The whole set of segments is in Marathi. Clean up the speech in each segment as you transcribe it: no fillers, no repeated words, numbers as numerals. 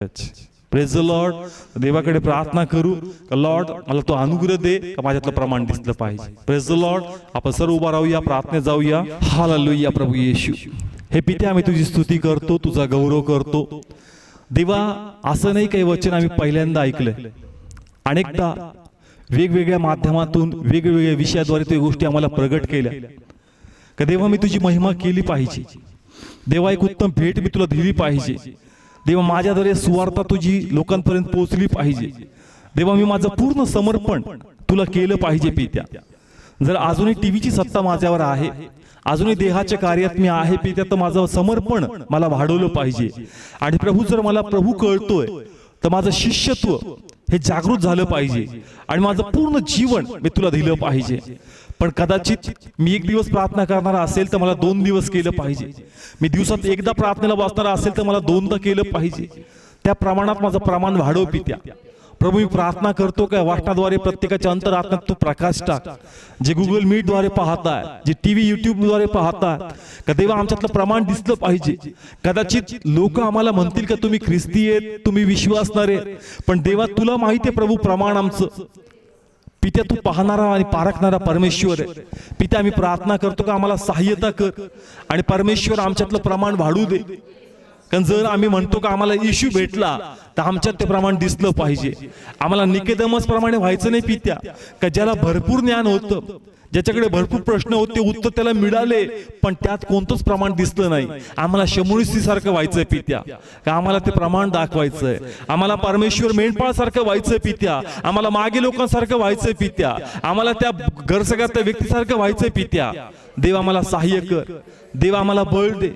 Praise the Lord. देवाकडे प्रार्थना करू, लॉर्ड मला तो अनुग्रह दे, का माझ्यातलं प्रमाण दिसलं पाहिजे. Praise the Lord. आपण सर्व उभा राहूया, प्रार्थनेत जाऊया. हालेलुया. प्रभू येशू, हे पिते आम्ही तुझी स्तुती करतो, तुझा गौरव करतो. देवा, असं नाही काही वचन आम्ही पहिल्यांदा ऐकलंय, अनेकदा वेगवेगळ्या माध्यमातून वेगवेगळ्या विषयाद्वारे ते गोष्टी आम्हाला प्रगट केल्या. का देवा, मी तुझी महिमा केली पाहिजे. देवा, एक उत्तम भेट मी तुला दिली पाहिजे. देवा, माझ्याद्वारे सुवार्ता तुझी लोकांपर्यंत पोहोचली पाहिजे. देवा, मी माझं पूर्ण समर्पण तुला केलं पाहिजे. पित्या, जर अजूनही टीव्हीची सत्ता माझ्यावर आहे, अजूनही देहाच्या कार्यात मी आहे पित्या, तर माझं समर्पण मला वाढवलं पाहिजे. आणि प्रभू, जर मला प्रभू कळतोय तर माझं शिष्यत्व हे जागृत झालं पाहिजे आणि माझं पूर्ण जीवन मी तुला दिलं पाहिजे. पण कदाचित मी एक दिवस प्रार्थना करणारा असेल तर मला 2 दिवस केलं पाहिजे. मी दिवसात एकदा प्रार्थनेला बसणारा असेल तर मला 2दा केलं पाहिजे. त्या प्रमाणात माझं प्रमाण वाढव पित्या. प्रभू, मी प्रार्थना करतो का वाचनाद्वारे प्रत्येकाच्या अंतरात्म्यात तू प्रकाश टाक. जे गुगल मीट द्वारे पाहताय, जे टीव्ही युट्यूब द्वारे पाहताय, का देवा आमच्यातलं प्रमाण दिसलं पाहिजे. कदाचित लोक आम्हाला म्हणतील का तुम्ही ख्रिस्ती आहेत, तुम्ही विश्वासणारे, पण देवा तुला माहिती आहे प्रभू प्रमाण आमचं. पित्या, तू पाहणारा आणि पारखणारा परमेश्वर आहे. पित्या, आम्ही प्रार्थना करतो का आम्हाला सहाय्यता कर आणि परमेश्वर आमच्यातलं प्रमाण वाढू दे. कारण जर आम्ही म्हणतो का आम्हाला येशू भेटला तर आमच्यात ते प्रमाण दिसलं पाहिजे. आम्हाला निकोदेमस प्रमाणे व्हायचं नाही पित्या, का ज्याला भरपूर ज्ञान होतं, ज्याच्याकडे भरपूर प्रश्न होते, उत्तर त्याला मिळाले, पण त्यात कोणतंच प्रमाण दिसलं नाही. आम्हाला शमुनीसी सारखं व्हायचंय पित्या, का आम्हाला ते प्रमाण दाखवायचंय. आम्हाला परमेश्वर मेंढपाळ सारखं व्हायचंय पित्या. आम्हाला मागे लोकांसारखं व्हायचंय पित्या. आम्हाला त्या घरसगळ्यात त्या व्यक्तीसारखं व्हायचंय पित्या. देवा, आम्हाला सहाय्य कर. देवा, आम्हाला बळ दे.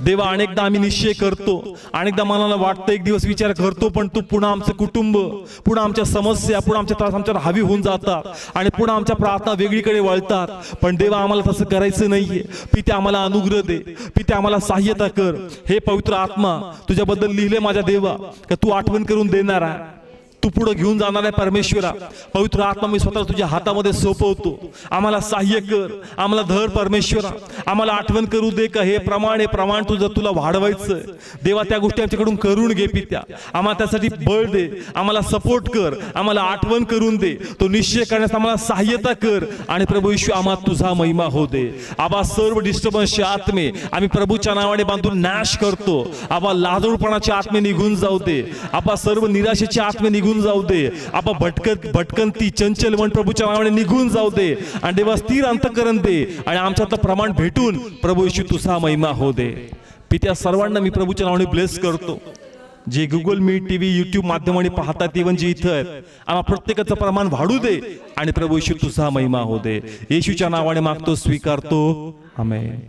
देवा, अनेकदा आम्ही निश्चय करतो, अनेकदा मनाला वाटतं, एक दिवस विचार करतो, पण तू पुन्हा आमचं कुटुंब, पुन्हा आमच्या समस्या, पुन्हा आमच्या त्रास आमच्यावर हावी होऊन जातात आणि पुन्हा आमच्या प्रार्थना वेगळीकडे वळतात. पण देवा, आम्हाला तसं करायचं नाहीये. पित्या, आम्हाला अनुग्रह दे. पित्या, आम्हाला सहाय्यता कर. हे पवित्र आत्मा, तुझ्याबद्दल लिहिले माझ्या देवा, का तू आठवण करून देणार आहे, तू पुढे घेऊन जाणार आहे. परमेश्वरा, पवित्र आत्मा, मी स्वतः तुझ्या हातामध्ये सोपवतो. आम्हाला सहाय्य कर, आम्हाला धर परमेश्वरा. आम्हाला आठवण करू दे का हे प्रमाण तुझं तुला वाढवायचं. देवा, त्या गोष्टी आमच्याकडून करून घे पित्या. आम्हाला त्यासाठी बळ दे, आम्हाला सपोर्ट कर, आम्हाला आठवण करून दे. तो निश्चय करण्यास आम्हाला सहाय्यता कर. आणि प्रभू येशू, आम्हाला तुझा महिमा हो दे. आबा, सर्व डिस्टर्बन्सचे आत्मे आम्ही प्रभूच्या नावाने बांधून नाश करतो. आबा, लाजळूपणाचे आत्मे निघून जाऊ दे. आबा, सर्व निराशेचे आत्मे निघून जाऊ दे. आबा, भटकंती चंचल मन प्रभूच्या नावाने निघून जाऊ दे. आणि देवा, स्थिर अंतःकरण दे आणि आमच्यातलं प्रमाण भेटून प्रभू येशू तुझा महिमा हो दे. पित्या, सर्वांना मी प्रभूच्या नावाने ब्लेस करतो. जे गुगल मीट, टीव्ही, युट्यूब माध्यमाने पाहतात, इव्हन जे इथं आहेत, आम्हा प्रत्येकाचं प्रमाण वाढू दे आणि प्रभू येशू तुझा महिमा हो दे. येशूच्या नावाने मागतो, स्वीकारतो. आमेन.